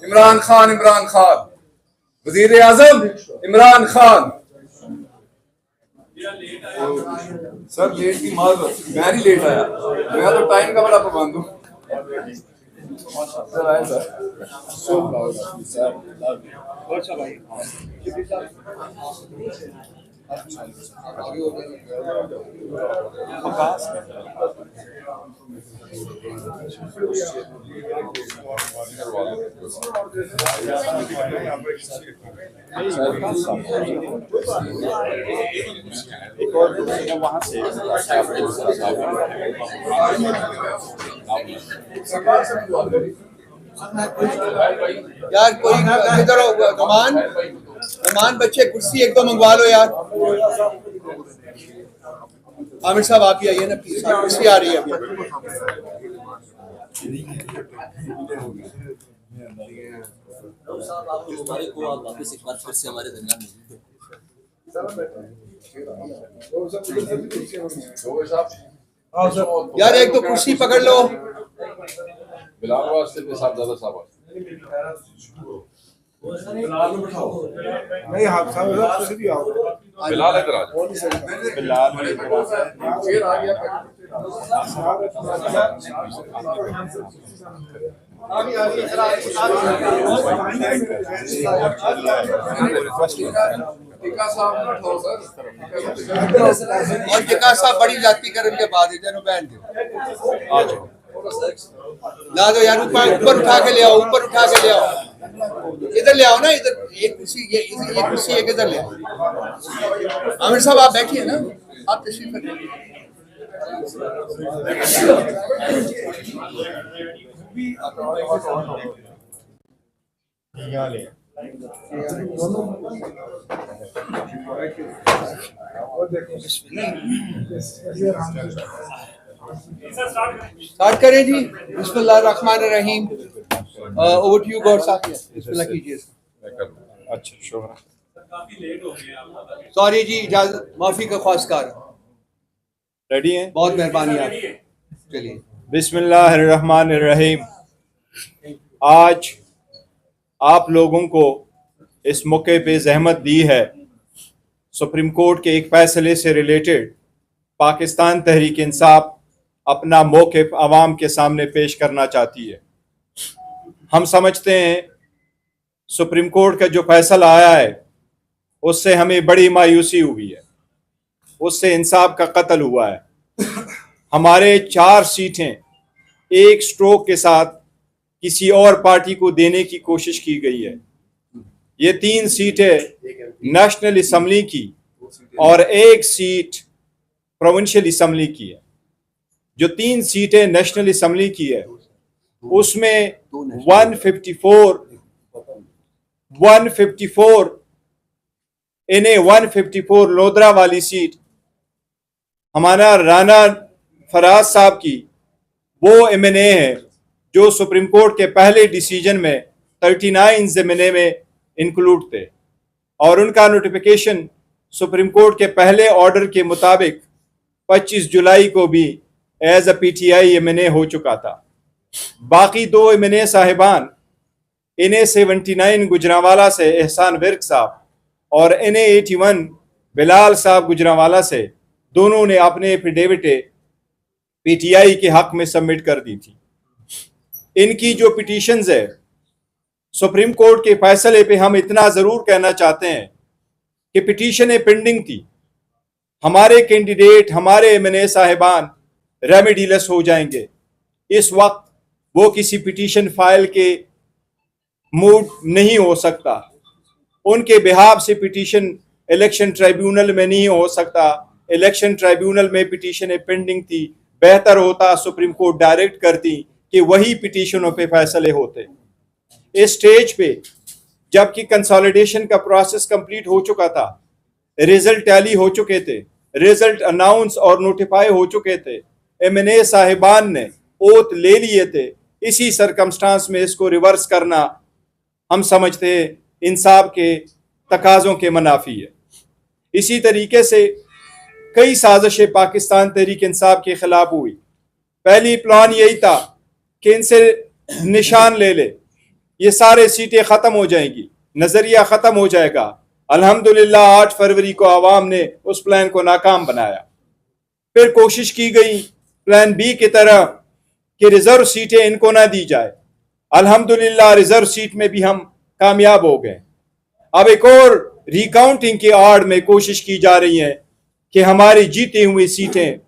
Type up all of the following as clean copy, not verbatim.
इमरान खान वजीर आजम Imran Khan. Sir late की मार मैं नहीं लेट आया, मैं तो टाइम का बड़ा पाबंद हूँ। सर आए सर। एक और वहाँ से यार कोई इधर कमान बच्चे कुर्सी एक दो मंगवा लो यार। आमिर साहब आप ही आइए ना, प्लीज कुर्सी आ रही है अभी। वापस एक बार फिर से हमारे दरमियान यार एक तो कुर्सी पकड़ लो। बिलाल वास्ते में साहब ज्यादा साहब नहीं आप साहब सीधी आओ। बिलाल इधर आ बिलाल शेर आ गया। टिका साहब ना ठो सर। और टिका साहब बड़ी जाती करने के बाद इधर बैठ दो। ला दो यार, ऊपर उठा के ले आओ, ऊपर उठा के ले आओ। इधर ले आओ ना, इधर एक कुर्सी ये कुर्सी एक इधर ले आओ। आमिर साहब आप बैठिए ना, आप तशरीफ रखिए। स्टार्ट करें जी। बिस्मिल्लाहिर्रहमानिर्रहीम। ओवर टू यू गॉड साहब, बिस्मिल्लाह कीजिए। अच्छा शुक्र। सॉरी जी, इजाजत, माफी का ख्वाहिशकार। रेडी हैं? बहुत मेहरबानी आप। चलिए। बिस्मिल्लाहिर्रहमानिर्रहीम। आज आप लोगों को इस मौके पे जहमत दी है, सुप्रीम कोर्ट के एक फैसले से रिलेटेड पाकिस्तान तहरीक इंसाफ अपना मौक़िफ़ आवाम के सामने पेश करना चाहती है। हम समझते हैं सुप्रीम कोर्ट का जो फैसला आया है उससे हमें बड़ी मायूसी हुई है, उससे इंसाफ का कत्ल हुआ है। हमारे 4 सीटें एक स्ट्रोक के साथ किसी और पार्टी को देने की कोशिश की गई है। ये 3 सीटें नेशनल असम्बली की और 1 सीट प्रोविंशियल असम्बली की है। जो 3 सीटें नेशनल असम्बली की है उसमें 154 इन्हें 154 लोधरा वाली सीट हमारा राना फराज साहब की वो एमएनए है जो सुप्रीम कोर्ट के पहले डिसीजन में 39 एमएनए में इंक्लूड थे और उनका नोटिफिकेशन सुप्रीम कोर्ट के पहले ऑर्डर के मुताबिक 25 जुलाई को भी एज अ पीटीआई एमएनए हो चुका था। बाकी 2 एमएनए साहिबान इन्हें 79 गुजरांवाला से एहसान विर्क साहब और इन्हें 81 बिलाल साहब गुजरांवाला से, दोनों ने अपने एफिडेविट पीटीआई के हक में सबमिट कर दी थी। इनकी जो पिटीशंस है सुप्रीम कोर्ट के फैसले पे हम इतना ज़रूर कहना चाहते हैं कि पिटीशनें पेंडिंग थी। हमारे कैंडिडेट, हमारे एमएनए साहिबान रेमेडीलेस हो जाएंगे। इस वक्त वो किसी पिटीशन फाइल के मूड नहीं हो सकता, उनके बिहाफ से पिटीशन इलेक्शन ट्राइब्यूनल में नहीं हो सकता। इलेक्शन ट्राइब्यूनल में पिटीशनें पेंडिंग थी। बेहतर होता सुप्रीम कोर्ट डायरेक्ट करती कि वही पिटीशनों पे फैसले होते। इस स्टेज पे जबकि कंसोलिडेशन का प्रोसेस कंप्लीट हो चुका था, रिजल्ट टैली हो चुके थे, रिजल्ट अनाउंस और नोटिफाई हो चुके थे, एमएनए साहिबान ने ओथ ले लिए थे, इसी सरकमस्टांस में इसको रिवर्स करना हम समझते हैं इंसाफ के तकाज़ों के मुनाफी है। इसी तरीके से कई साजिशें पाकिस्तान तहरीक इंसाफ के खिलाफ हुई। पहली प्लान यही था कि इनसे निशान ले ले, ये सारे सीटें ख़त्म हो जाएंगी, नज़रिया ख़त्म हो जाएगा। अल्हम्दुलिल्लाह 8 फरवरी को आवाम ने उस प्लान को नाकाम बनाया। फिर कोशिश की गई प्लान बी की तरह कि रिजर्व सीटें इनको ना दी जाए। अल्हम्दुलिल्लाह रिजर्व सीट में भी हम कामयाब हो गए। अब एक और रिकाउंटिंग की आड़ में कोशिश की जा रही है कि हमारी जीती हुई सीटें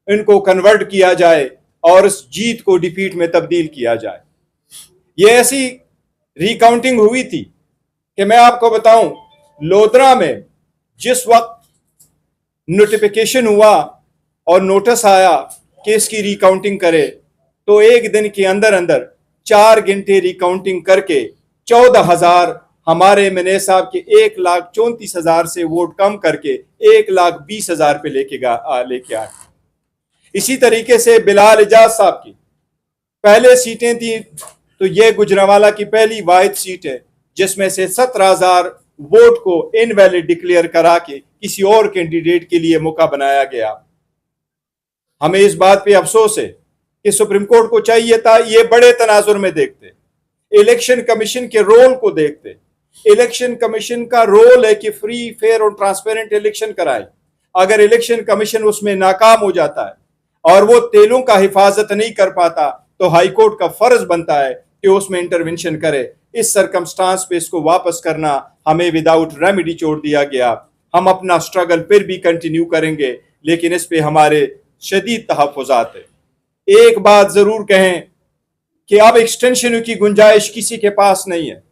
इनको कन्वर्ट किया जाए और उस जीत को डिफीट में तब्दील किया जाए। ये ऐसी रिकाउंटिंग हुई थी कि मैं आपको बताऊं, लोधरा में जिस वक्त नोटिफिकेशन हुआ और नोटिस आया कि इसकी रिकाउंटिंग करे, तो एक दिन के अंदर अंदर 4 घंटे रिकाउंटिंग करके 14,000 हमारे एमएनए साहब के 1,34,000 से वोट कम करके 1,20,000 पे लेके आए। इसी तरीके से बिलाल एजाज साहब की पहले सीटें थी, तो ये गुजरांवाला की पहली वाहिद सीट है जिसमें से 17,000 वोट को इनवैलिड डिक्लेयर करा के किसी और कैंडिडेट के लिए मौका बनाया गया। हमें इस बात पे अफसोस है कि सुप्रीम कोर्ट को चाहिए था ये बड़े तनाजुर में देखते, इलेक्शन कमीशन के रोल को देखते। इलेक्शन कमीशन का रोल है कि फ्री, फेयर और ट्रांसपेरेंट इलेक्शन कराए। अगर इलेक्शन कमीशन उसमें नाकाम हो जाता है और वो तेलों का हिफाजत नहीं कर पाता, तो हाईकोर्ट का फर्ज बनता है कि उसमें इंटरवेंशन करे। इस सरकमस्टांस पे इसको वापस करना हमें विदाउट रेमेडी छोड़ दिया गया। हम अपना स्ट्रगल फिर भी कंटिन्यू करेंगे, लेकिन इस पे हमारे शदीद तहफ़्फ़ुज़ात है। एक बात जरूर कहें कि अब एक्सटेंशन की गुंजाइश किसी के पास नहीं है।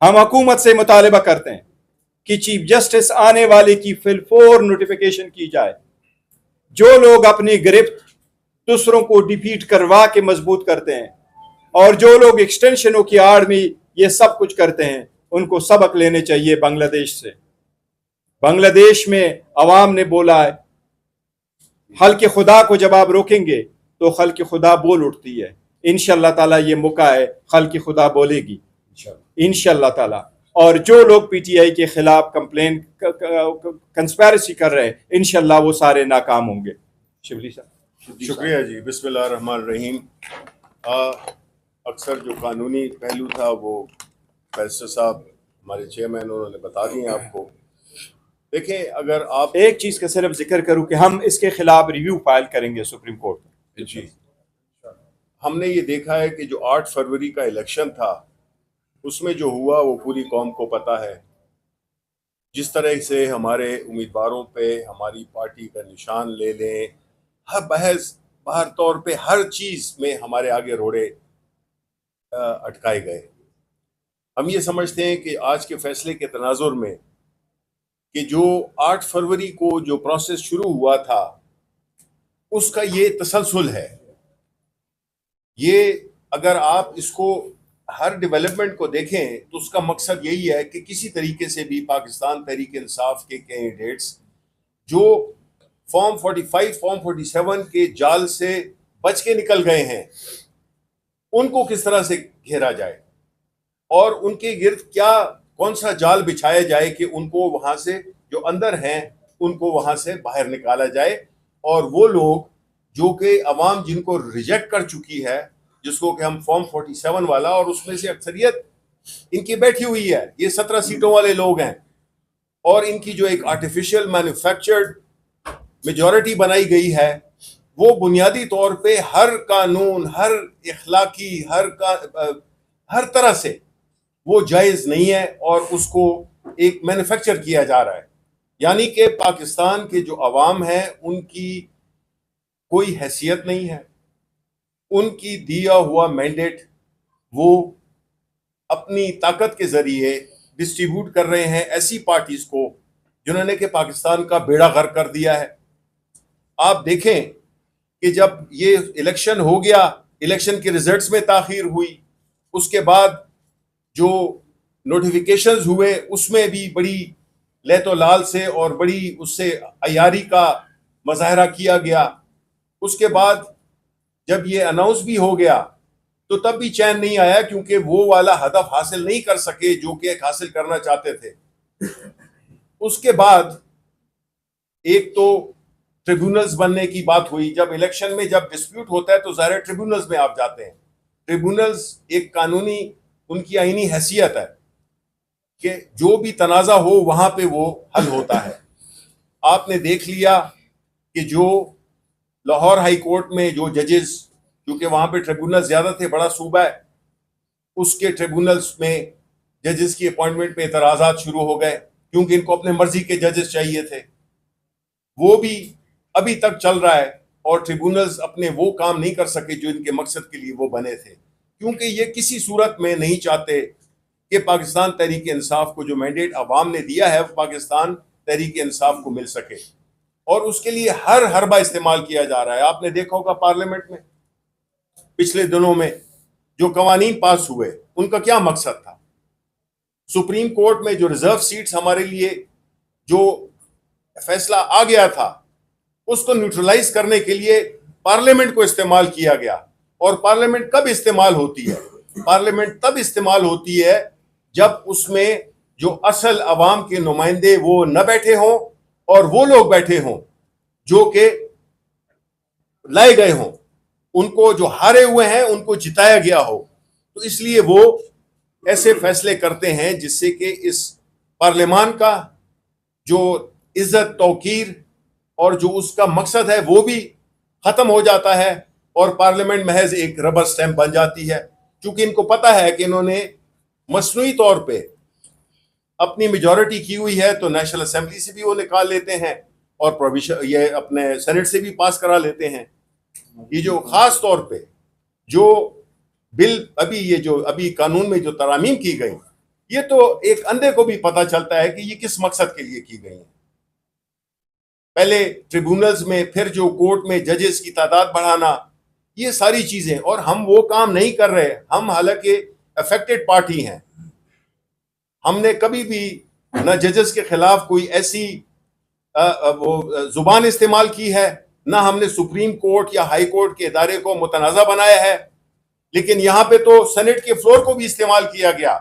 हम हुकूमत से मुतालिबा करते हैं कि चीफ जस्टिस आने वाले की फिलफोर नोटिफिकेशन की जाए। जो लोग अपनी गिरफ्त दूसरों को डिफीट करवा के मजबूत करते हैं और जो लोग एक्सटेंशनों की आड़ में ये सब कुछ करते हैं, उनको सबक लेने चाहिए बांग्लादेश से। बांग्लादेश में अवाम ने बोला है, हल के खुदा को जब आप रोकेंगे तो खल की खुदा बोल उठती है। इंशाअल्लाह ताला ये मौका है, खल की खुदा बोलेगी इंशाअल्लाह ताला। और जो लोग पीटीआई के खिलाफ कंप्लेन कंस्पेरेसी कर रहे हैं, इंशाअल्लाह वो सारे नाकाम होंगे। शिवली साहब। शुक्रिया जी। बिस्मिल्लाह रहमान रहीम। अक्सर जो कानूनी पहलू था वो बैरिस्टर साहब हमारे चेयरमैन उन्होंने बता दिए आपको। देखें, अगर आप एक चीज का सिर्फ जिक्र करूं कि हम इसके खिलाफ रिव्यू फाइल करेंगे सुप्रीम कोर्ट में। जी, हमने ये देखा है कि जो 8 फरवरी का इलेक्शन था उसमें जो हुआ वो पूरी कौम को पता है। जिस तरह से हमारे उम्मीदवारों पे हमारी पार्टी का निशान ले लें, हर बहस बाहर तौर पे हर चीज़ में हमारे आगे रोड़े अटकाए गए। हम ये समझते हैं कि आज के फैसले के तनाजुर में कि जो 8 फरवरी को जो प्रोसेस शुरू हुआ था उसका ये तसलसल है। ये अगर आप इसको हर डेवलपमेंट को देखें तो उसका मकसद यही है कि किसी तरीके से भी पाकिस्तान तहरीक इंसाफ के कैंडिडेट्स जो फॉर्म 45, फॉर्म 47 के जाल से बच के निकल गए हैं, उनको किस तरह से घेरा जाए और उनके गिर्द क्या कौन सा जाल बिछाया जाए कि उनको वहां से जो अंदर हैं उनको वहां से बाहर निकाला जाए। और वो लोग जो कि अवाम जिनको रिजेक्ट कर चुकी है, जिसको कि हम फॉर्म 47 वाला, और उसमें से अक्सरियत इनकी बैठी हुई है, ये 17 सीटों वाले लोग हैं, और इनकी जो एक आर्टिफिशियल मैन्युफैक्चर्ड मेजॉरिटी बनाई गई है वो बुनियादी तौर पे हर कानून, हर इखलाकी, हर तरह से वो जायज़ नहीं है और उसको एक मैन्युफैक्चर किया जा रहा है। यानी कि पाकिस्तान के जो अवाम है उनकी कोई हैसियत नहीं है, उनकी दिया हुआ मैंडेट वो अपनी ताकत के ज़रिए डिस्ट्रीब्यूट कर रहे हैं ऐसी पार्टीज को जिन्होंने कि पाकिस्तान का बेड़ा गर्क कर दिया है। आप देखें कि जब ये इलेक्शन हो गया, इलेक्शन के रिजल्ट्स में ताखीर हुई, उसके बाद जो नोटिफिकेशंस हुए उसमें भी बड़ी लहतो लाल से और बड़ी उससे अयारी का मजाहरा किया गया। उसके बाद जब ये अनाउंस भी हो गया तो तब भी चैन नहीं आया, क्योंकि वो वाला हदफ हासिल नहीं कर सके जो कि हासिल करना चाहते थे। उसके बाद एक तो ट्रिब्यूनल्स बनने की बात हुई। जब इलेक्शन में जब डिस्प्यूट होता है तो ज़ाहिर ट्रिब्यूनल्स में आप जाते हैं। ट्रिब्यूनल्स एक कानूनी उनकी आईनी हैसियत है कि जो भी तनाज़ा हो वहां पे वो हल होता है। आपने देख लिया कि जो लाहौर हाई कोर्ट में जो जजेस, क्योंकि वहां पे ट्रिब्यूनल ज्यादा थे, बड़ा सूबा है, उसके ट्रिब्यूनल्स में जजेस की अपॉइंटमेंट पे एतराजात शुरू हो गए क्योंकि इनको अपने मर्जी के जजेस चाहिए थे। वो भी अभी तक चल रहा है और ट्रिब्यूनल्स अपने वो काम नहीं कर सके जो इनके मकसद के लिए वो बने थे, क्योंकि ये किसी सूरत में नहीं चाहते कि पाकिस्तान तहरीक इंसाफ को जो मैंडेट अवाम ने दिया है वो पाकिस्तान तहरीक इंसाफ को मिल सके, और उसके लिए हर हरबा इस्तेमाल किया जा रहा है। आपने देखा होगा पार्लियामेंट में पिछले दिनों में जो कवानीन पास हुए उनका क्या मकसद था। सुप्रीम कोर्ट में जो रिजर्व सीट्स हमारे लिए जो फैसला आ गया था उसको न्यूट्रलाइज करने के लिए पार्लियामेंट को इस्तेमाल किया गया। और पार्लियामेंट कब इस्तेमाल होती है? पार्लियामेंट तब इस्तेमाल होती है जब उसमें जो असल अवाम के नुमाइंदे वो न बैठे हों और वो लोग बैठे हों जो कि लाए गए हों, उनको जो हारे हुए हैं उनको जिताया गया हो। तो इसलिए वो ऐसे फैसले करते हैं जिससे कि इस पार्लियामान का जो इज्जत तौकीर और जो उसका मकसद है वो भी खत्म हो जाता है और पार्लियामेंट महज एक रबर स्टैंप बन जाती है। क्योंकि इनको पता है कि इन्होंने मसनूई तौर पे अपनी मेजॉरिटी की हुई है तो नेशनल असेंबली से भी वो निकाल लेते हैं और प्रोविजन ये अपने सेनेट से भी पास करा लेते हैं। ये जो खास तौर पे जो बिल अभी कानून में जो तरामीम की गई, ये तो एक अंधे को भी पता चलता है कि ये किस मकसद के लिए की गई है। पहले ट्रिब्यूनल्स में, फिर जो कोर्ट में जजेस की तादाद बढ़ाना, ये सारी चीजें, और हम वो काम नहीं कर रहे। हम हालांकि अफेक्टेड पार्टी हैं, हमने कभी भी न जजेस के खिलाफ कोई ऐसी वो जुबान इस्तेमाल की है, ना हमने सुप्रीम कोर्ट या हाई कोर्ट के इदारे को मुतनाज़ा बनाया है। लेकिन यहाँ पे तो सेनेट के फ्लोर को भी इस्तेमाल किया गया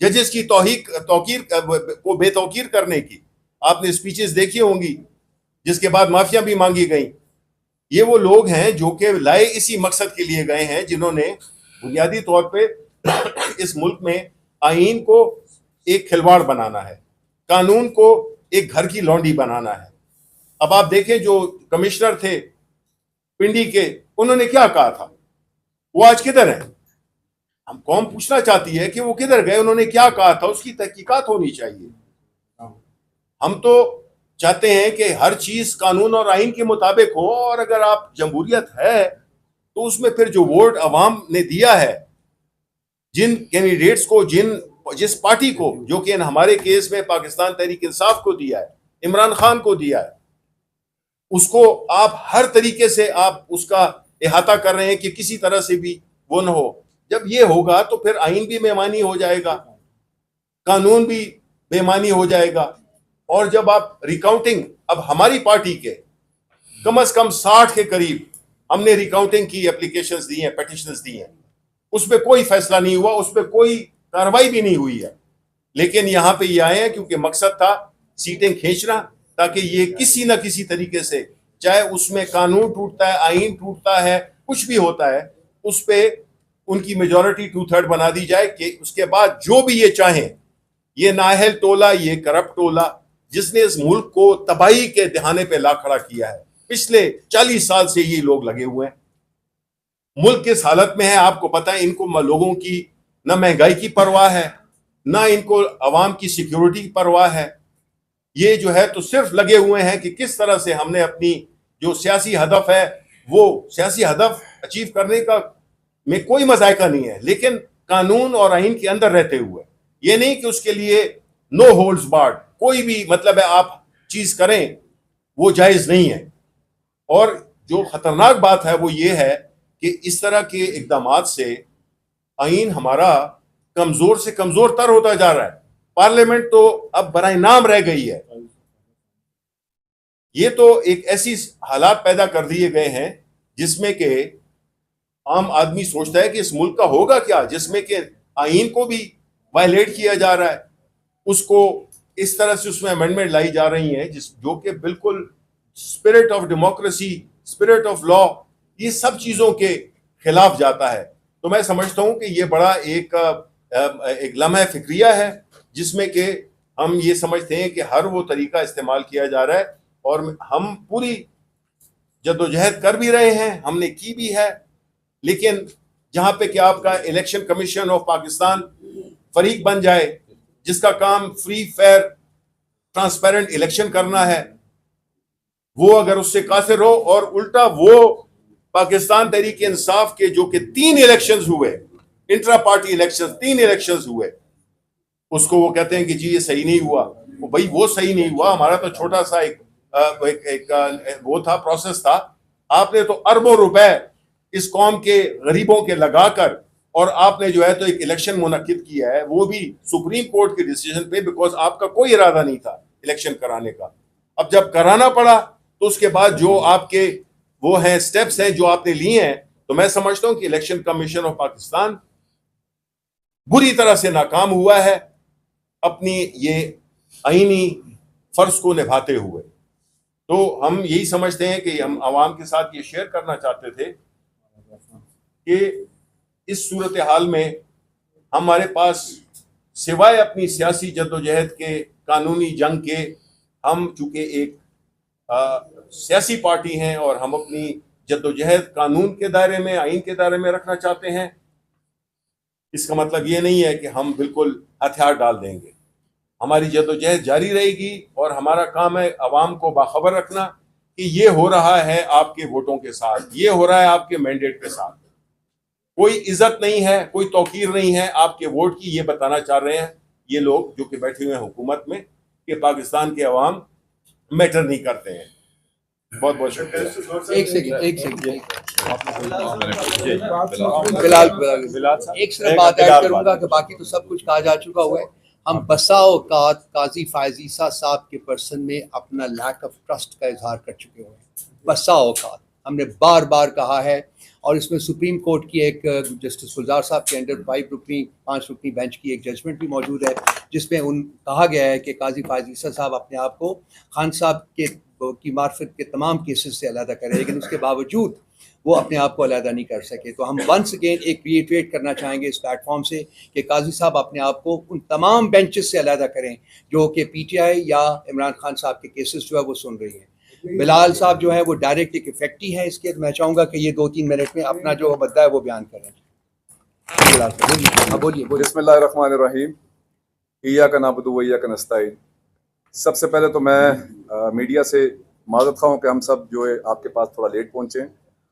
जजेस की तौकीर को बेतौकीर करने की। आपने स्पीचेस देखी होंगी जिसके बाद माफिया भी मांगी गई। ये वो लोग हैं जो कि लाए इसी मकसद के लिए गए हैं, जिन्होंने बुनियादी तौर पे इस मुल्क में आईन को एक खिलवाड़ बनाना है, कानून को एक घर की लौंडी बनाना है। अब आप देखें जो कमिश्नर थे पिंडी के, उन्होंने क्या कहा था, वो आज किधर है? हम कौम पूछना चाहती है कि वो किधर गए, उन्होंने क्या कहा था, उसकी तहकीकात होनी चाहिए। हम तो चाहते हैं कि हर चीज कानून और आइन के मुताबिक हो, और अगर आप जमहूरियत है तो उसमें फिर जो वोट अवाम ने दिया है, जिन कैंडिडेट्स को, जिस पार्टी को, जो कि हमारे केस में पाकिस्तान तहरीक इंसाफ को दिया है, इमरान खान को दिया है, उसको आप हर तरीके से आप उसका इहाता कर रहे हैं कि किसी तरह से भी वो न हो। जब ये होगा तो फिर आइन भी बेमानी हो जाएगा, कानून भी बेमानी हो जाएगा। और जब आप रिकाउंटिंग, अब हमारी पार्टी के कम से कम 60 के करीब हमने रिकाउंटिंग की एप्लीकेशंस दी हैं, पिटिशंस दी हैं, उस पर कोई फैसला नहीं हुआ, उस पर कोई कार्रवाई भी नहीं हुई है। लेकिन यहां पे ये आए हैं क्योंकि मकसद था सीटें खींचना, ताकि ये किसी ना किसी तरीके से, चाहे उसमें कानून टूटता है, आइन टूटता है, कुछ भी होता है, उस पर उनकी मेजॉरिटी 2/3 बना दी जाए कि उसके बाद जो भी ये चाहें, ये नाअहल टोला, ये करप्ट टोला जिसने इस मुल्क को तबाही के दहाने पे ला खड़ा किया है, पिछले 40 साल से ये लोग लगे हुए हैं। मुल्क किस हालत में है आपको पता है। इनको लोगों की न महंगाई की परवाह है, ना इनको अवाम की सिक्योरिटी की परवाह है। ये जो है तो सिर्फ लगे हुए हैं कि किस तरह से हमने अपनी जो सियासी हदफ है, वो सियासी हदफ अचीव करने का में कोई मजायका नहीं है, लेकिन कानून और आइन के अंदर रहते हुए। ये नहीं कि उसके लिए नो होल्ड्स बार्ड, कोई भी मतलब है आप चीज करें, वो जायज नहीं है। और जो खतरनाक बात है वो ये है कि इस तरह के इकदामात से आइन हमारा कमजोर से कमजोर तर होता जा रहा है। पार्लियामेंट तो अब बराए नाम रह गई है। ये तो एक ऐसी हालात पैदा कर दिए गए हैं जिसमें कि आम आदमी सोचता है कि इस मुल्क का होगा क्या, जिसमें कि आइन को भी वायलेट किया जा रहा है, उसको इस तरह से उसमें अमेंडमेंट लाई जा रही हैं जो कि बिल्कुल spirit of democracy, spirit of law, ये सब चीजों के खिलाफ जाता है। तो मैं समझता हूं कि ये बड़ा एक एक लम्हा फिक्रिया है जिसमें कि हम ये समझते हैं कि हर वो तरीका इस्तेमाल किया जा रहा है, और हम पूरी जद्दोजहद कर भी रहे हैं, हमने की भी है, लेकिन जहां पे कि आपका इलेक्शन कमीशन ऑफ पाकिस्तान फरीक बन जाए जिसका काम फ्री फेयर ट्रांसपेरेंट इलेक्शन करना है, वो अगर उससे कासिर हो और उल्टा वो पाकिस्तान तहरीक इंसाफ के जो कि 3 इलेक्शंस हुए, इंट्रा पार्टी इलेक्शंस 3 इलेक्शंस हुए, उसको वो कहते हैं कि जी ये सही नहीं हुआ। वो भाई वो सही नहीं हुआ, हमारा तो छोटा सा एक वो था, प्रोसेस था। आपने तो अरबों रुपए इस कौम के गरीबों के लगाकर और आपने जो है तो एक इलेक्शन मुनक्किद किया है, वो भी सुप्रीम कोर्ट के डिसीजन पे, बिकॉज आपका कोई इरादा नहीं था इलेक्शन कराने का। अब जब कराना पड़ा तो उसके बाद जो आपके वो हैं स्टेप्स हैं जो आपने लिए हैं, तो मैं समझता हूं कि इलेक्शन कमीशन ऑफ पाकिस्तान बुरी तरह से नाकाम हुआ है अपनी ये आईनी फर्ज को निभाते हुए। तो हम यही समझते हैं कि हम आवाम के साथ ये शेयर करना चाहते थे कि इस सूरत हाल में हमारे पास सिवाय अपनी सियासी जद्दोजहद के, कानूनी जंग के, हम चूंकि एक सियासी पार्टी हैं और हम अपनी जद्दोजहद कानून के दायरे में, आइन के दायरे में रखना चाहते हैं, इसका मतलब ये नहीं है कि हम बिल्कुल हथियार डाल देंगे। हमारी जद्दोजहद जारी रहेगी और हमारा काम है अवाम को बाखबर रखना कि ये हो रहा है आपके वोटों के साथ, ये हो रहा है आपके मैंडेट के साथ। कोई इज्जत नहीं है, कोई तौकीर नहीं है आपके वोट की, ये बताना चाह रहे हैं ये लोग जो कि बैठे हुए हैं हुकूमत में, कि पाकिस्तान के अवाम मैटर नहीं करते हैं। बहुत बहुत शुक्रिया। एक सेकंड बिलाल एक सिर्फ बात ऐड करूंगा कि बाकी तो सब कुछ कहा जा चुका हुआ है। हम बसा औकात काजी फायजीसा साहब के पर्सन में अपना लैक ऑफ ट्रस्ट का इजहार कर चुके हुए हैं। बसा औकात हमने बार बार कहा है, और इसमें सुप्रीम कोर्ट की एक जस्टिस गुलजार साहब के अंडर 5 रुकनी बेंच की एक जजमेंट भी मौजूद है, जिसमें कहा गया है कि काजी फायजीसा साहब अपने आप को खान साहब की मार्फत के तमाम केसेस से अलहदा करें, लेकिन उसके बावजूद वो अपने आप को अलहदा नहीं कर सके। तो हम वंस अगेन एक रिइटरेट करना चाहेंगे इस प्लेटफॉर्म से कि काजी साहब अपने आप को उन तमाम बेंचेस से अलहदा करें जो कि पीटीआई या इमरान खान साहब के केसेस जो है वो सुन रही है। बिलाल साहब जो है वो डायरेक्ट एक इफेक्टी है इसके, मैं चाहूँगा कि ये 2-3 मिनट में अपना जो मुद्दा है वो बयान करें। बिलाल साहब बोलिए। बिस्मिल्लाहिर्रहमानिर्रहीम, इय्याका नअबुदु व इय्याका नस्तईन। सबसे पहले तो मैं मीडिया से माज़रत ख़्वाह हूँ कि हम सब जो है आपके पास थोड़ा लेट पहुँचे,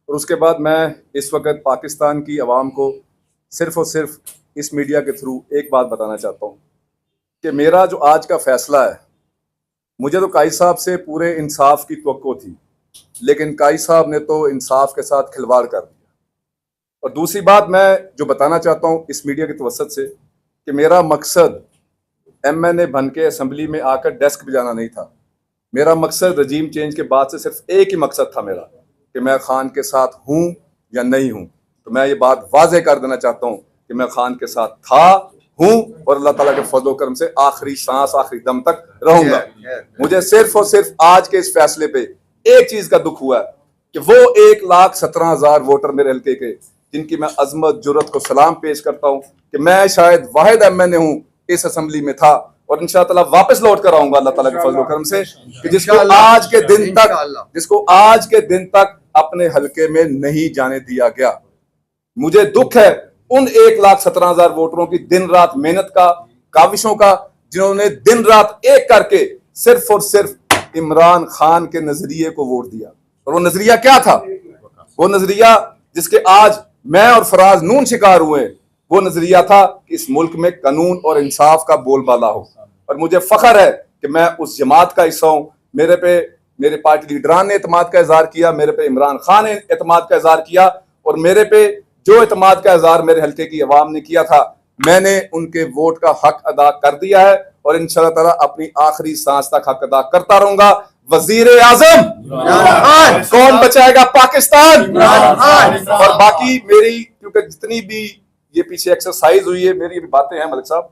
और उसके बाद मैं इस वक्त पाकिस्तान की आवाम को सिर्फ़ और सिर्फ इस मीडिया के थ्रू एक बात बताना चाहता हूँ कि मेरा जो आज का फ़ैसला है, मुझे तो काई साहब से पूरे इंसाफ की तवक्को थी, लेकिन काई साहब ने तो इंसाफ के साथ खिलवाड़ कर दिया। और दूसरी बात मैं जो बताना चाहता हूँ इस मीडिया की तवस्सत से कि मेरा मकसद MNA बन के असम्बली में आकर डेस्क बजाना नहीं था। मेरा मकसद रजीम चेंज के बाद से सिर्फ एक ही मकसद था मेरा, कि मैं खान के साथ हूँ या नहीं हूँ। तो मैं ये बात वाज़ेह कर देना चाहता हूँ कि मैं खान के साथ था, हूँ, और अल्लाह ताला के फजल करम से आखिरी सांस, आखिरी दम तक रहूंगा। मुझे सिर्फ और सिर्फ आज के इस फैसले पे एक चीज का दुख हुआ है कि वो 1,17,000 वोटर मेरे हल्के के, जिनकी मैं अजमत जुर्रत को सलाम पेश करता हूँ कि मैं शायद वाहिद MNA हूँ इस असेंबली में था, और इंशाअल्लाह ताला वापस लौट कर आऊंगा अल्लाह ताला के फजल करम से, कि जिसको आज के दिन तक अपने हल्के में नहीं जाने दिया गया। मुझे दुख है उन 1,17,000 वोटरों की दिन रात मेहनत का, काविशों का, जिन्होंने दिन रात एक करके सिर्फ और सिर्फ इमरान खान के नजरिए को वोट दिया। और वो नजरिया क्या था? वो नजरिया जिसके आज मैं और फराज नून शिकार हुए, वो नजरिया था कि इस मुल्क में कानून और इंसाफ का बोलबाला हो। और मुझे फख्र है कि मैं उस जमात का हिस्सा हूँ। मेरे पे मेरे पार्टी लीडरान ने एतमाद का इजहार किया, मेरे पे इमरान खान ने एतमाद का इजहार किया, और मेरे पे जो एतमाद का इजहार मेरे हल्के की अवाम ने किया था, मैंने उनके वोट का हक अदा कर दिया है, और इंशाअल्लाह ताला अपनी आखिरी सांस तक हक अदा करता रहूंगा। वजीर आजम कौन बचाएगा पाकिस्तान? और बाकी मेरी, क्योंकि जितनी भी ये पीछे एक्सरसाइज हुई है, मेरी भी बातें हैं मलिक साहब,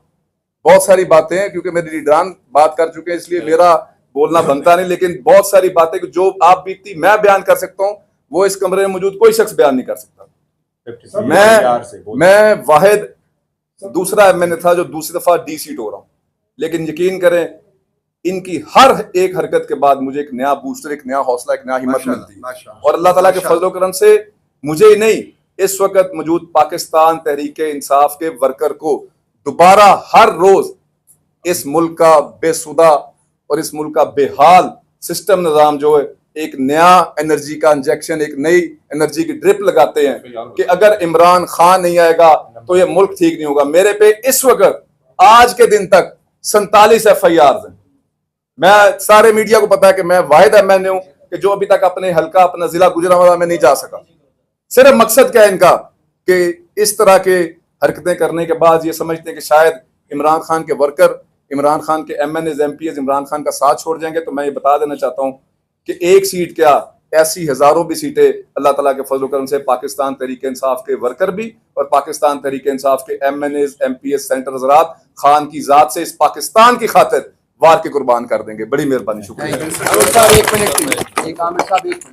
बहुत सारी बातें हैं, क्योंकि मेरे लीडरान बात कर चुके हैं इसलिए मेरा बोलना बनता नहीं, लेकिन बहुत सारी बातें जो आप बीतती मैं बयान कर सकता हूँ, वो इस कमरे में मौजूद कोई शख्स बयान नहीं कर सकता। मैं वाहिद दूसरा एमएनए था जो दूसरी दफा डी सीट हो रहा हूं, लेकिन यकीन करें इनकी हर एक हरकत के बाद मुझे एक नया बूस्टर, एक नया हौसला, एक नया हिम्मत मिलती है। और अल्लाह ताला के फजल करम से मुझे ही नहीं, इस वक्त मौजूद पाकिस्तान तहरीक इंसाफ के वर्कर को दोबारा हर रोज इस मुल्क का बेसुदा और इस मुल्क का बेहाल सिस्टम निज़ाम जो है एक नया एनर्जी का इंजेक्शन, एक नई एनर्जी की ड्रिप लगाते हैं कि अगर इमरान खान नहीं आएगा तो ये मुल्क ठीक नहीं होगा। मेरे पे इस वक्त आज के दिन तक 47 FIR हैं। मैं सारे मीडिया को पता है कि मैं वाहिद एमएनए हूं कि जो अभी तक अपने हल्का, अपना जिला गुजरांवाला में नहीं जा सका। सिर्फ मकसद क्या है इनका कि इस तरह के हरकतें करने के बाद ये समझते हैं कि शायद इमरान खान के वर्कर, इमरान खान के MNAs MPs इमरान खान का साथ छोड़ जाएंगे। तो मैं ये बता देना चाहता हूं कि एक सीट क्या, ऐसी हजारों भी सीटें अल्लाह ताला के फजल करम से पाकिस्तान तहरीक इंसाफ के वर्कर भी और पाकिस्तान तहरीक इंसाफ के MNAs MPs सेंटर हजरात खान की जात से इस पाकिस्तान की खातिर वार के कुर्बान कर देंगे। बड़ी मेहरबानी, शुक्रिया। एक मिनट, एक आमिर साहब, एक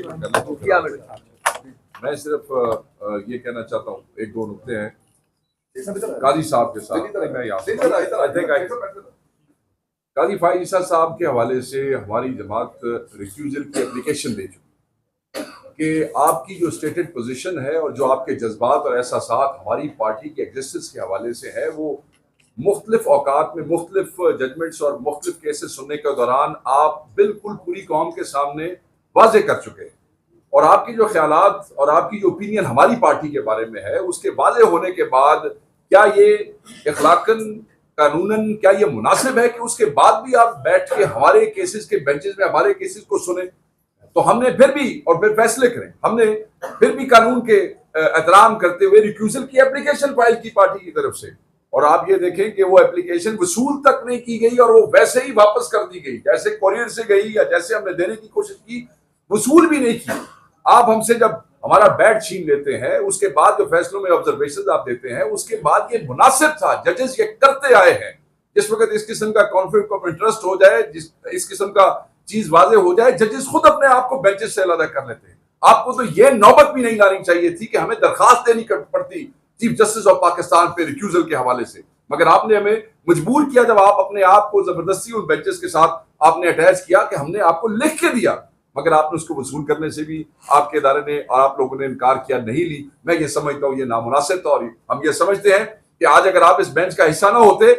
मिनट। मैं सिर्फ ये कहना चाहता हूँ, एक दो नुक्ते हैं काजी साहब के साथ। मैं यहाँ काजी फाइज ईसा साहब के हवाले से हमारी जमात रिफ्यूजल की एप्लीकेशन दे चुकी कि आपकी जो स्टेटेड पोजीशन है और जो आपके जज्बात और एहसासात हमारी पार्टी के एग्जिस्टेंस के हवाले से है, वो मुख्तलिफ औकात में मुख्तलिफ जजमेंट्स और मुख्तलिफ केसेस सुनने के दौरान आप बिल्कुल पूरी कौम के सामने वाजे कर चुके हैं। और आपकी जो ख्यालात और आपकी जो ओपिनियन हमारी पार्टी के बारे में है, उसके वाजे होने के बाद क्या ये इखलाकन कानूनन क्या ये मुनासिब है कि उसके बाद भी आप बैठ के हमारे केसेस के बेंचेस में हमारे केसेस को सुने? तो हमने फिर भी और फिर फैसले करें, हमने फिर भी कानून के एहतराम करते हुए रिक्यूजल की एप्लीकेशन फाइल की पार्टी की तरफ से। और आप ये देखें कि वो एप्लीकेशन वसूल तक नहीं की गई और वो वैसे ही वापस कर दी गई, जैसे कोरियर से गई या जैसे हमने देने की कोशिश की, वसूल भी नहीं की। आप हमसे जब हमारा बैट छीन लेते हैं, उसके बाद जो फैसलों में ऑब्जर्वेशन आप देते हैं, उसके बाद ये मुनासिब था, जजेस ये करते आए हैं। जिस वक्त इस किस्म का कॉन्फ्लिक्ट ऑफ इंटरेस्ट हो जाए, इस किस्म का चीज वाजे हो जाए, जजेस खुद अपने आप को बेंचेस से अलग कर लेते हैं। आपको तो ये नौबत भी नहीं लानी चाहिए थी कि हमें दरखास्त देनी पड़ती चीफ जस्टिस ऑफ पाकिस्तान पे रिक्यूजल के हवाले से, मगर आपने हमें मजबूर किया जब आप अपने आप को जबरदस्ती उन बेंचेस के साथ आपने अटैच किया कि हमने आपको लिख के दिया, मगर आपने उसको वसूल करने से भी आपके इदारे ने और आप लोगों ने इनकार किया, नहीं ली। मैं ये समझता हूँ ये नामुनासिब था और हम ये समझते हैं कि आज अगर आप इस बेंच का हिस्सा ना होते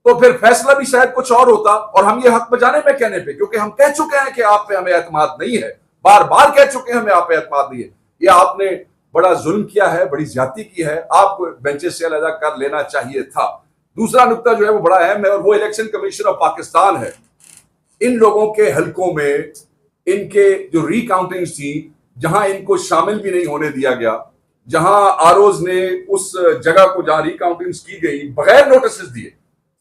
तो फिर फैसला भी शायद कुछ और होता। और हम ये हक बजाने में कहने पे, क्योंकि हम कह चुके हैं कि आप पे हमें एतमाद नहीं है, बार बार कह चुके हैं हमें आप पे एतमाद नहीं है, ये आपने बड़ा जुल्म किया है, बड़ी ज्यादती की है, आपको बेंचेस से अलग कर लेना चाहिए था। दूसरा नुकता जो है वो बड़ा अहम है और वो इलेक्शन कमीशन ऑफ पाकिस्तान है। इन लोगों के हलकों में इनके जो रिकाउंटिंग थी, जहां इनको शामिल भी नहीं होने दिया गया, जहां आरओज ने उस जगह को जहां रिकाउंटिंग की गई बगैर नोटिस दिए,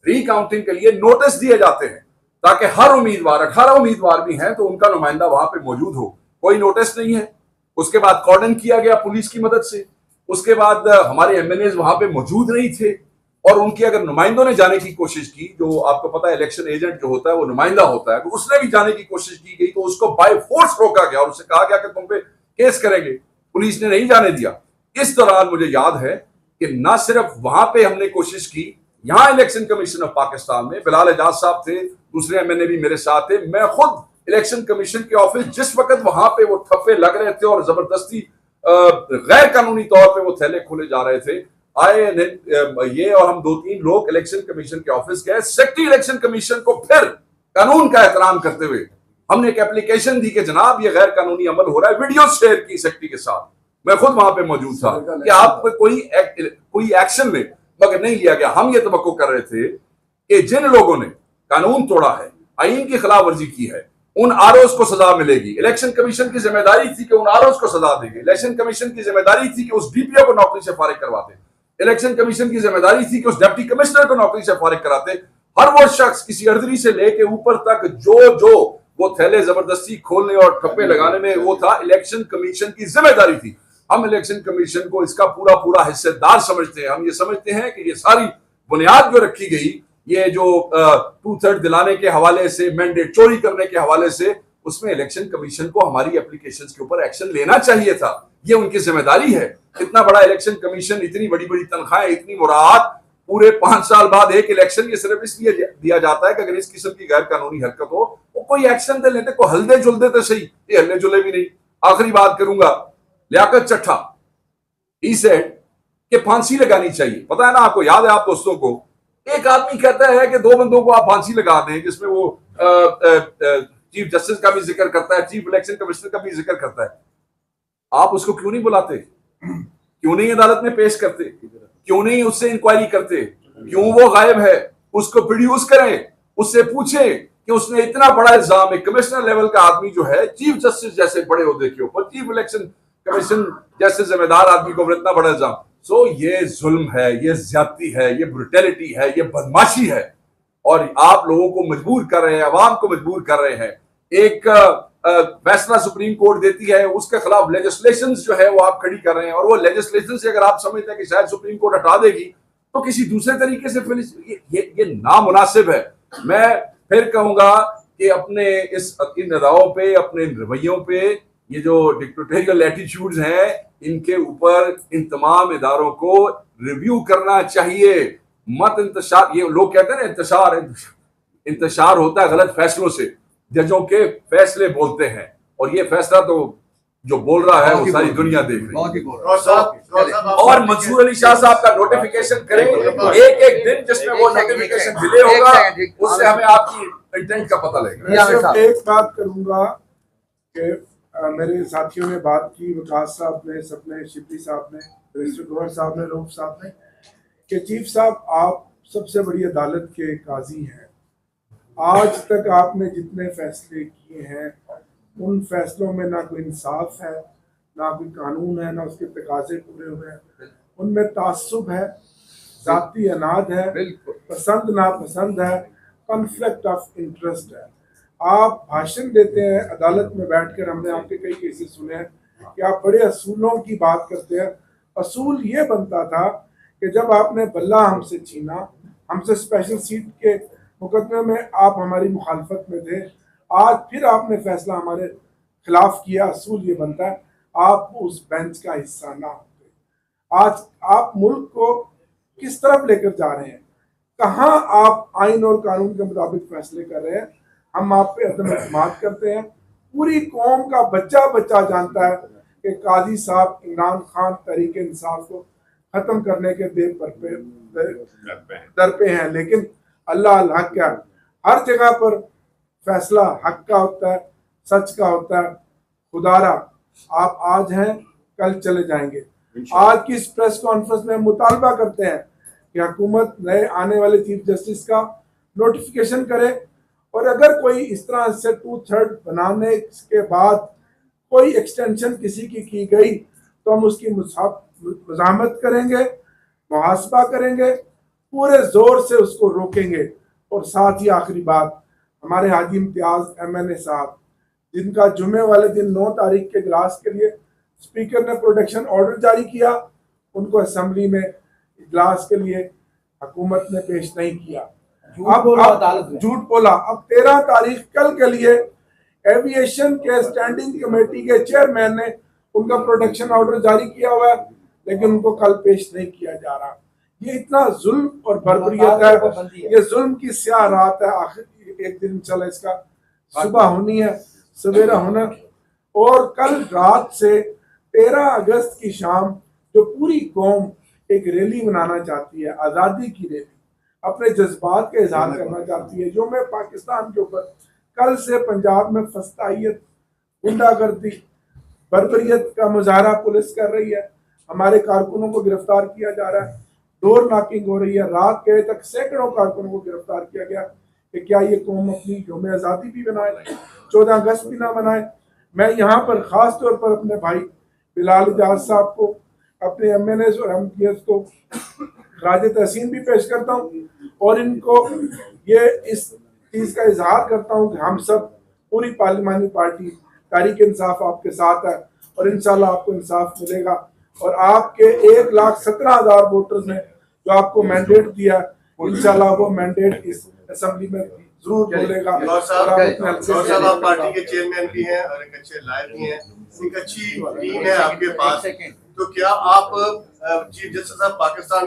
रिकाउंटिंग के लिए नोटिस दिए जाते हैं ताकि हर उम्मीदवार, 18 उम्मीदवार भी हैं तो उनका नुमाइंदा वहां पे मौजूद हो, कोई नोटिस नहीं है। उसके बाद कॉर्डन किया गया पुलिस की मदद से, उसके बाद हमारे MNAs वहां पे मौजूद नहीं थे और उनके अगर नुमाइंदों ने जाने की कोशिश की, जो आपको पता है इलेक्शन एजेंट जो होता है वो नुमाइंदा होता है, तो उसने भी जाने की कोशिश की गई तो उसको बाय फोर्स रोका गया और उससे कहा गया कि तुम पे केस करेंगे, पुलिस ने नहीं जाने दिया। इस दौरान मुझे याद है कि ना सिर्फ वहां पे हमने कोशिश की, यहाँ इलेक्शन कमीशन ऑफ पाकिस्तान में बिलाल एजाज साहब थे, दूसरे MNA भी मेरे साथ थे, मैं खुद इलेक्शन कमीशन के ऑफिस जिस वक्त वहां पे वो ठप्पे लग रहे थे और जबरदस्ती गैर कानूनी तौर पे वो थैले खोले जा रहे थे, आए ये और हम 2-3 लोग इलेक्शन कमीशन के ऑफिस गए। सेक्रेटरी इलेक्शन कमीशन को फिर कानून का एहतराम करते हुए हमने एक एप्लीकेशन दी कि जनाब ये गैर कानूनी अमल हो रहा है, वीडियो शेयर की सेक्रेटरी के साथ, मैं खुद वहां पे मौजूद था कि आप कोई एक्शन ले, मगर नहीं लिया गया। हम ये तवक्को कर रहे थे कि जिन लोगों ने कानून तोड़ा है, आईन की खिलाफ वर्जी की है, उन आरओज को सजा मिलेगी। इलेक्शन कमीशन की जिम्मेदारी थी कि उन आरओज को सजा देंगे, इलेक्शन कमीशन की जिम्मेदारी थी कि उस DPO को नौकरी से फारिग करवाते, इलेक्शन कमीशन की जिम्मेदारी थी कि उस डिप्टी कमिश्नर को नौकरी से फारिग कराते। हर वो शख्स किसी अर्दरी से लेके ऊपर तक जो वो थैले जबरदस्ती खोलने और ठप्पे लगाने में वो था, इलेक्शन कमीशन की जिम्मेदारी थी। हम इलेक्शन कमीशन को इसका पूरा हिस्सेदार समझते हैं। हम ये समझते हैं कि ये सारी बुनियाद जो रखी गई, ये जो 2/3 दिलाने के हवाले से, मैंडेट चोरी करने के हवाले से, उसमें इलेक्शन कमीशन को हमारी एप्लीकेशंस के ऊपर एक्शन लेना चाहिए था। ये उनकी जिम्मेदारी है। इतना बड़ा इलेक्शन कमीशन, इतनी बड़ी बड़ी तनख्वाहें, इतनी मुराद, पूरे 5 साल बाद एक इलेक्शन, ये सिर्फ इसलिए दिया जाता है कि अगर इस किस्म की गैर कानूनी हरकत हो वो कोई एक्शन दे लेते, कोई हल्दे जुलदे तो सही, ये हल्ले जुले भी नहीं। आखिरी बात करूंगा, लियाकत चट्ठा ही सेड कि फांसी लगानी चाहिए। पता है ना आपको, याद है आप दोस्तों को, एक आदमी कहता है कि 2 बंदों को आप फांसी लगा दें, जिसमें वो चीफ जस्टिस का भी जिक्र करता है, चीफ इलेक्शन कमिश्नर का भी जिक्र करता है। आप उसको क्यों नहीं बुलाते, क्यों नहीं अदालत में पेश करते, क्यों नहीं उससे इंक्वायरी करते, क्यों वो गायब है, उसको प्रोड्यूस करें, उससे पूछें कि उसने इतना बड़ा इल्जाम, एक कमिश्नर लेवल का आदमी जो है, चीफ जस्टिस जैसे बड़े ओहदे के ऊपर, चीफ इलेक्शन कमीशन जैसे जिम्मेदार आदमी को इतना बड़ा इल्जाम। सो ये जुल्म है, ये ज्यादती है, ये ब्रुटैलिटी है, ये बदमाशी है, और आप लोगों को मजबूर कर रहे हैं, अवाम को मजबूर कर रहे हैं। एक फैसला सुप्रीम कोर्ट देती है, उसके खिलाफ लेजिस्लेशन जो है वो आप खड़ी कर रहे हैं, और वो लेजिस्लेशन से अगर आप समझते हैं कि शायद सुप्रीम कोर्ट हटा देगी तो किसी दूसरे तरीके से फिनिश, ये नामुनासिब है। मैं फिर कहूंगा कि अपने इन अदाओं पे, अपने रवैयों पे, ये जो डिक्टेटोरियल एटीट्यूड्स हैं, इनके ऊपर इन तमाम इदारों को रिव्यू करना चाहिए। मत इंतशार, ये लोग कहते हैं ना इंतशार होता है गलत फैसलों से, जजों के फैसले बोलते हैं, और ये फैसला तो जो बोल रहा है वो सारी दुनिया देख रही है। और मंसूर अली शाह साहब का नोटिफिकेशन करें, एक दिन जिसमें वो नोटिफिकेशन डिले होगा, उससे हमें आपकी इंटेंट का पता लगेगा। मैं सिर्फ एक बात करूंगा कि मेरे साथियों ने बात की, विकास साहब ने, सबने, शिपली साहब ने, रजिस्टर गौहर साहब ने, रऊफ साहब ने, कि चीफ साहब आप सबसे बड़ी अदालत के काजी हैं। आज तक आपने जितने फैसले किए हैं उन फैसलों में ना कोई इंसाफ है, ना कोई कानून है, ना उसके तकाजे पूरे हुए हैं। उनमें तासुब है, जाती अनाद है, पसंद नापसंद है, कॉन्फ्लिक्ट ऑफ इंटरेस्ट है। आप भाषण देते हैं अदालत में बैठकर, हमने आपके कई केसेस सुने हैं कि आप बड़े असूलों की बात करते हैं। असूल ये बनता था कि जब आपने बल्ला हमसे छीना, हमसे स्पेशल सीट के मुकदमे में आप हमारी मुखालफत में थे, आज फिर आपने फैसला हमारे खिलाफ किया, असूल ये बनता है आप उस बेंच का हिस्सा ना होते। आज आप मुल्क को किस तरफ लेकर जा रहे हैं, कहाँ आप आइन और कानून के मुताबिक फैसले कर रहे हैं। हम आप पे अदम एतमाद करते हैं। पूरी कौम का बच्चा बच्चा जानता है कि काजी साहब इमरान खान तहरीक इंसाफ को खत्म करने के दर पे हैं, लेकिन अल्लाह अल हक क्या, हर जगह पर फैसला हक का होता है, सच का होता है। खुदारा आप आज हैं, कल चले जाएंगे। आज की इस प्रेस कॉन्फ्रेंस में हम मुतालबा करते हैं कि हुकूमत नए आने वाले चीफ जस्टिस का नोटिफिकेशन करे, और अगर कोई इस तरह से 2/3 बनाने के बाद कोई एक्सटेंशन किसी की गई तो हम उसकी मुज़ाहमत करेंगे, मुहासबा करेंगे, पूरे जोर से उसको रोकेंगे। और साथ ही आखिरी बात, हमारे हाजी इम्तियाज MNA साहब, जिनका जुमे वाले दिन 9 तारीख के इजलास के लिए स्पीकर ने प्रोटेक्शन ऑर्डर जारी किया, उनको असेंबली में इजलास के लिए हुकूमत ने पेश नहीं किया। झूठ बोला। अब 13 तारीख कल के लिए एविएशन के स्टैंडिंग कमेटी के चेयरमैन ने उनका प्रोटेक्शन ऑर्डर जारी किया हुआ है, लेकिन उनको कल पेश नहीं किया जा रहा। ये इतना जुल्म और बर्बरियत है, ये जुल्म की स्याह रात है। आखिर एक दिन चला, इसका सुबह होनी है, सवेरा होना। और कल रात से 13 अगस्त की शाम जो पूरी कौम एक रैली मनाना चाहती है, आज़ादी की रैली, अपने जज्बात का इजहार करना चाहती है, जो मैं पाकिस्तान के ऊपर कल से पंजाब में फस्तायत, गुंडागर्दी, बर्बरियत का मुजाहरा पुलिस कर रही है। हमारे कारकुनों को गिरफ्तार किया जा रहा है, डोर नॉकिंग हो रही है। रात के तक सैकड़ों कारकुनों को गिरफ्तार किया गया कि क्या ये कौम अपनी यौम आज़ादी भी बनाए, 14 अगस्त भी ना बनाए। मैं यहाँ पर ख़ास तौर पर अपने भाई बिलाल इजाज साहब को, अपने MNAs और MPs को खराज तहसीन भी पेश करता हूँ, और इनको ये इस चीज़ का इजहार करता हूँ कि हम सब पूरी पार्लिमानी पार्टी तहरीक इंसाफ आपके साथ है, और इंशाल्लाह आपको इंसाफ मिलेगा। और आपके 1,17,000 वोटर्स ने जो आपको मैंडेट दिया, इंशाल्लाह वो मैंडेट इस असेंबली में जरूर बोलेगा। गौर और साहब आप अपने हल्के गौर से साहब आप बोलेगा। पार्टी के चेयरमैन भी हैं और एक अच्छे लायक भी हैं, एक अच्छी टीम है आपके पास, तो क्या आप चीफ जस्टिस साहब पाकिस्तान